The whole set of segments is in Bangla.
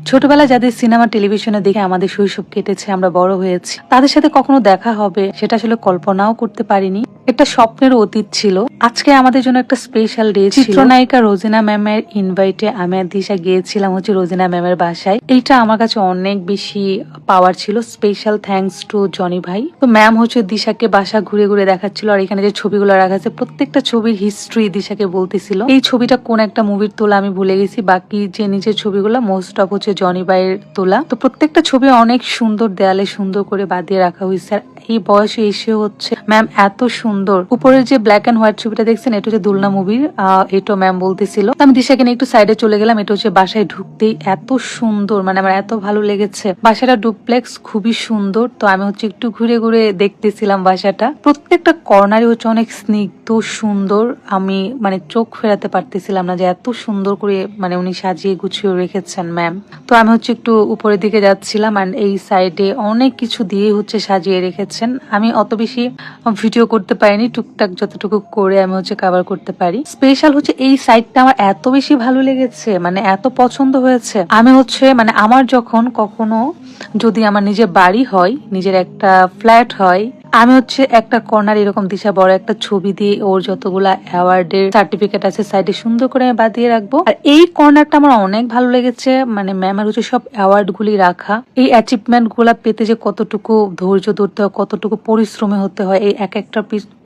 ছোটবেলা যাদের সিনেমা টেলিভিশনে দেখে আমাদের শৈশব কেটেছে, আমরা বড় হয়েছি, তাদের সাথে কখনো দেখা হবে সেটা আসলে কল্পনাও করতে পারিনি। একটা স্বপ্নের অতীত ছিল। আজকে আমাদের জন্য একটা স্পেশাল ডে ছিল। চিত্রনায়িকা রোজিনা ম্যামের ইনভাইটে আমি আর দিশা গিয়েছিলাম হচ্ছে রোজিনা ম্যামের বাসায়। এইটা আমার কাছে অনেক বেশি পাওয়ার ছিল। স্পেশাল থ্যাঙ্কস টু জনি ভাই। তো ম্যাম হচ্ছে দিশাকে বাসা ঘুরে ঘুরে দেখাচ্ছিল, আর এখানে যে ছবিগুলো রাখা আছে প্রত্যেকটা ছবির হিস্ট্রি দিশাকে বলতেছিল। এই ছবিটা কোন একটা মুভির তোলা আমি ভুলে গেছি, বাকি যে নিচের ছবিগুলো মোস্ট অফ হচ্ছে জনি ভাইয়ের তোলা। তো প্রত্যেকটা ছবি অনেক সুন্দর, দেয়ালে সুন্দর করে বাঁধিয়ে রাখা হয়েছে। আর এই বয়সে এসে হচ্ছে ম্যাম এত সুন্দর। উপরের যে ব্ল্যাক এন্ড হোয়াইট ছবিটা দেখছেন, এটা হচ্ছে দুলনা মুভির, এটা ম্যাম বলতেছিল। আমি দিশাকে নিয়ে একটু সাইডে চলে গেলাম। এটা হচ্ছে বাসায় ঢুকতেই এত সুন্দর, মানে আমার এত ভালো লেগেছে। বাসাটা ডুপ্লেক্স, খুবই সুন্দর। তো আমি হচ্ছে একটু ঘুরে ঘুরে দেখতেছিলাম বাসাটা। প্রত্যেকটা কর্নারে হচ্ছে অনেক স্নিগ্ধ সুন্দর। আমি মানে চোখ ফেরাতে পারতেছিলাম না যে এত সুন্দর করে মানে উনি সাজিয়ে গুছিয়ে রেখেছেন ম্যাম। তো আমি হচ্ছে একটু উপরের দিকে যাচ্ছিলাম, এন্ড এই সাইডে অনেক কিছু দিয়ে হচ্ছে সাজিয়ে রেখেছেন। আমি অত বেশি ভিডিও করতে পারিনি, টুকটাক যতটুকু করে আমি হচ্ছে কভার করতে পারি। স্পেশাল হচ্ছে এই সাইডটা আমার এত বেশি ভালো লেগেছে, মানে এত পছন্দ হয়েছে। আমি হচ্ছে মানে আমার যখন কখনো যদি আমার নিজের বাড়ি হয়, নিজের একটা ফ্ল্যাট হয়, আমি হচ্ছে একটা কর্নার এরকম দিশা বড় একটা ছবি দিয়ে ওর যতগুলা অ্যাওয়ার্ডের সার্টিফিকেট আছে সাইডে সুন্দর করে আমি বাঁধিয়ে রাখবো। আর এই কর্নারটা আমার অনেক ভালো লেগেছে, মানে ম্যামের হচ্ছে সব অ্যাওয়ার্ড গুলি রাখা। এই অ্যাচিভমেন্ট গুলা পেতে যে কতটুকু ধৈর্য ধরতে হয়, কতটুকু পরিশ্রমী হতে হয়, এই এক একটা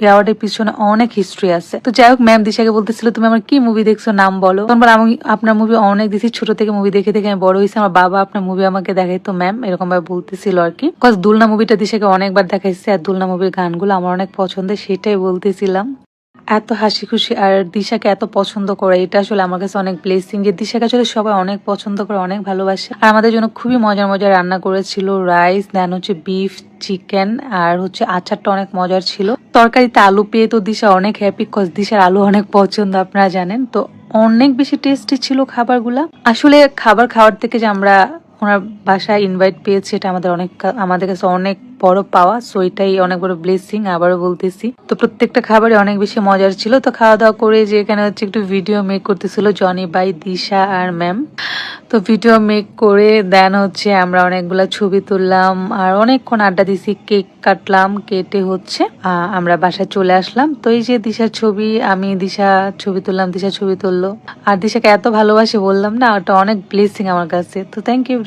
অ্যাওয়ার্ডের পিছনে অনেক হিস্ট্রি আছে। তো যাই হোক, ম্যাম দিশাকে বলতেছিল তুমি আমার কি মুভি দেখছো, নাম বলো। তখন আমি আপনার মুভি অনেক দেখি, ছোট থেকে মুভি দেখে দেখে আমি বড় হয়েছি, আমার বাবা আপনার মুভি আমাকে দেখাইতো ম্যাম, এরকম ভাবে বলতেছিল আর কি। বিকজ দুলনা মুভিটা দিশাকে অনেকবার দেখাইছে, আর দুলনা মুভির গানগুলো আমার অনেক পছন্দের, সেটাই বলতেছিলাম। এত হাসি খুশি আর দিশাকে এত পছন্দ করে, এটা আসলে আমার কাছে অনেক ব্লেসিং যে দিশাকে আসলে সবাই অনেক পছন্দ করে, অনেক ভালোবাসে। আর আমাদের জন্য খুবই মজার মজার রান্না করেছিল, রাইস, দেন হচ্ছে বিফ, চিকেন, আর হচ্ছে আচারটা অনেক মজার ছিল। তরকারিতে আলু পেয়ে তো দিশা অনেক হ্যাপি, কজ দিশার আলু অনেক পছন্দ, আপনারা জানেন। তো অনেক বেশি টেস্টি ছিল খাবারগুলা। আসলে খাবার খাওয়ার থেকে যে আমরা ওনার বাসায় ইনভাইট পেয়েছি, এটা আমাদের কাছে অনেক বড় পাওয়া। সো এটাই অনেক বড় ব্লেসিং, আবারও বলতেছি। তো প্রত্যেকটা খাবারই অনেক বেশি মজার ছিল। তো খাওয়া দাওয়া করে যে এখানে হচ্ছে একটু ভিডিও মেক করতেছিল জনি ভাই, দিশা আর ম্যাম। তো ভিডিও মেক করে দেন হচ্ছে আমরা অনেকগুলা ছবি তুললাম, আর অনেকক্ষণ আড্ডা দিছি, কেক কাটলাম, কেটে হচ্ছে আমরা বাসায় চলে আসলাম। তো এই যে দিশার ছবি, আমি দিশা ছবি তুললাম, দিশা ছবি তুললো। আর দিশাকে এত ভালোবাসি বললাম না, ওটা অনেক ব্লেসিং আমার কাছে। তো থ্যাংক ইউ।